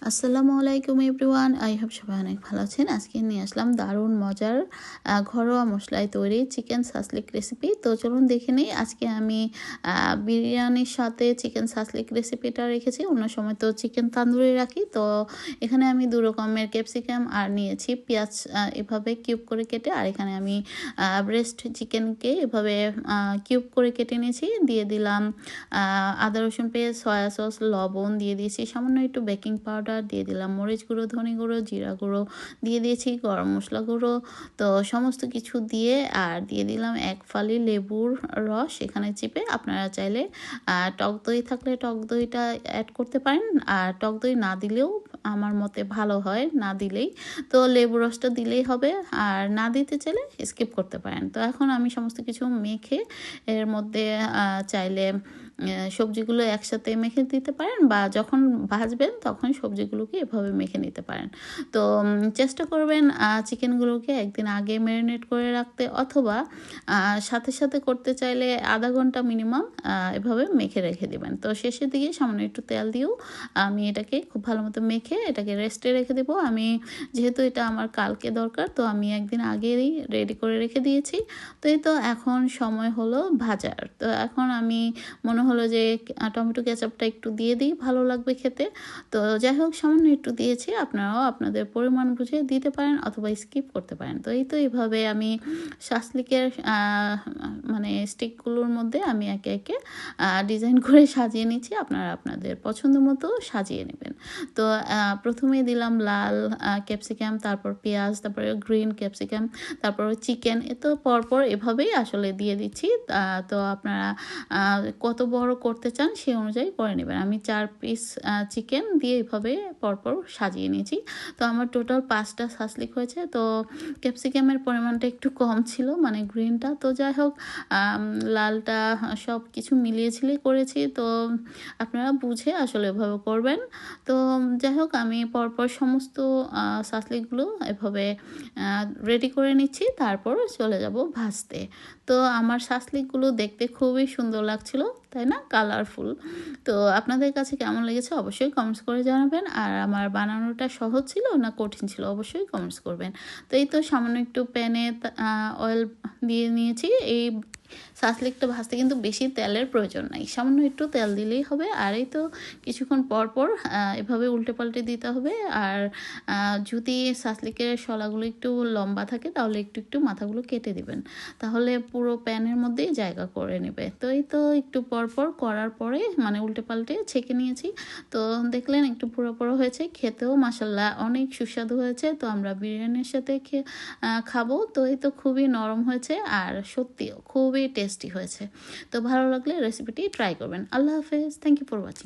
আসসালামু আলাইকুম everyone, I hope সবাই অনেক ভালো আছেন। আজকে নিয়ে আসলাম দারুণ মজার ঘরোয়া মশলায় তৈরি চিকেন সাসলিক রেসিপি। তো চলুন দেখে নিই। আজকে আমি বিরিয়ানির সাথে চিকেন সাসলিক রেসিপিটা রেখেছি, অন্য সময় তো চিকেন তান্দুরি রাখি। তো এখানে আমি দু রকমের ক্যাপসিকাম আর নিয়েছি পেঁয়াজ এভাবে কিউব করে কেটে, আর এখানে আমি ব্রেস্ট চিকেনকে এভাবে কিউব করে কেটে নিয়েছি। দিয়ে দিলাম আদা রসুন পেস্ট, সয়া সস, লবণ দিয়ে দিয়েছি, সামান্য একটু বেকিং পাউডার দিয়ে দিলাম, মরিচ গুঁড়ো, ধনে গুঁড়ো, জিরা গুঁড়ো দিয়ে দিয়েছি, গরম মশলা গুঁড়ো। তো সমস্ত কিছু দিয়ে আর দিয়ে দিলাম এক ফালি লেবুর রস এখানে চিপে। আপনারা চাইলে টক দই থাকলে টক দইটা অ্যাড করতে পারেন, আর টক দই না দিলেও আমার মতে ভালো হয়, না দিলেই। তো লেবু রসটা দিলেই হবে, আর না দিতে চাইলে স্কিপ করতে পারেন। তো এখন আমি সমস্ত কিছু মেখে এর মধ্যে চাইলে সবজিগুলো একসাথে মেখে দিতে পারেন, বা যখন ভাজবেন তখন সবজিগুলোকে এভাবে মেখে নিতে পারেন। তো চেষ্টা করবেন চিকেনগুলোকে একদিন আগে ম্যারিনেট করে রাখতে, অথবা সাথে সাথে করতে চাইলে আধা ঘন্টা মিনিমাম এভাবে মেখে রেখে দেবেন। তো শেষের দিকে সামান্য একটু তেল দিয়েও আমি এটাকে খুব ভালো মতো মেখে এটাকে রেস্টে রেখে দেবো। আমি যেহেতু এটা আমার কালকে দরকার, তো আমি একদিন আগেই রেডি করে রেখে দিয়েছি। তো এই তো এখন সময় হলো ভাজার। তো এখন আমি মনে হলো যে টমেটো কেচাপটা একটু দিয়ে দিই, ভালো লাগবে খেতে। তো যাই হোক, সামান্য একটু দিয়েছি, আপনারাও আপনাদের পরিমাণ বুঝে দিতে পারেন অথবা স্কিপ করতে পারেন। তো এই তো এইভাবে আমি সাসলিকের মানে স্টিকগুলোর মধ্যে আমি একে একে ডিজাইন করে সাজিয়ে নিচ্ছি। আপনারা আপনাদের পছন্দ মতো সাজিয়ে নেবেন। তো প্রথমে দিলাম লাল ক্যাপসিকাম, তারপর পেঁয়াজ, তারপরে গ্রিন ক্যাপসিকাম, তারপর চিকেন। এ তো পরপর এভাবেই আসলে দিয়ে দিচ্ছি। তো আপনারা কত বড় করতে চান সেই অনুযায়ী করে নেবেন। আমি 4 পিস চিকেন দিয়ে এভাবে পরপর সাজিয়ে নিয়েছি। তো আমার টোটাল 5টা সাসলিক হয়েছে। তো ক্যাপসিকামের পরিমাণটা একটু কম ছিল, মানে গ্রিনটা। তো যাই হোক, লালটা সব কিছু মিলিয়েছিলেই করেছি। তো আপনারা বুঝে আসলে এভাবে করবেন। তো যাই হোক, আমি পরপর সমস্ত সাসলিকগুলো এভাবে রেডি করে নিচ্ছি, তারপর চলে যাব ভাজতে। তো আমার সাসলিকগুলো দেখতে খুবই সুন্দর লাগছিল, তাই না? কালারফুল। তো আপনাদের কাছে কেমন লেগেছে অবশ্যই কমেন্টস করে জানাবেন। আর আমার বানানোটা সহজ ছিল না কঠিন ছিল অবশ্যই কমেন্টস করবেন। তো এই তো সামান্য একটু প্যানে অয়েল দিয়ে নিয়েছি। এই সাসলিকটা ভাজতে কিন্তু বেশি তেলের প্রয়োজন নাই, সামান্য একটু তেল দিলেই হবে। আর এই তো কিছুক্ষণ পর পর এভাবে উল্টে পাল্টে দিতে হবে। আর যদি সাসলিকের শলাগুলো একটু লম্বা থাকে তাহলে একটু একটু মাথাগুলো কেটে দিবেন, তাহলে পুরো প্যানের মধ্যেই জায়গা করে নেবে। তো এই তো একটু পরপর করার পরে মানে উল্টে পাল্টে ছেঁকে নিয়েছি। তো দেখলেন একটু পুরো পুরো হয়েছে, খেতেও মাশাল্লাহ অনেক সুস্বাদু হয়েছে। তো আমরা বিরিয়ানির সাথে খাবো। তো এই তো খুবই নরম হয়েছে, আর সত্যিও খুবই টেস্টি হয়েছে। তো ভালো লাগলে রেসিপিটি ট্রাই করবেন। আল্লাহ হাফেজ, থ্যাংক ইউ ফর ওয়াচিং।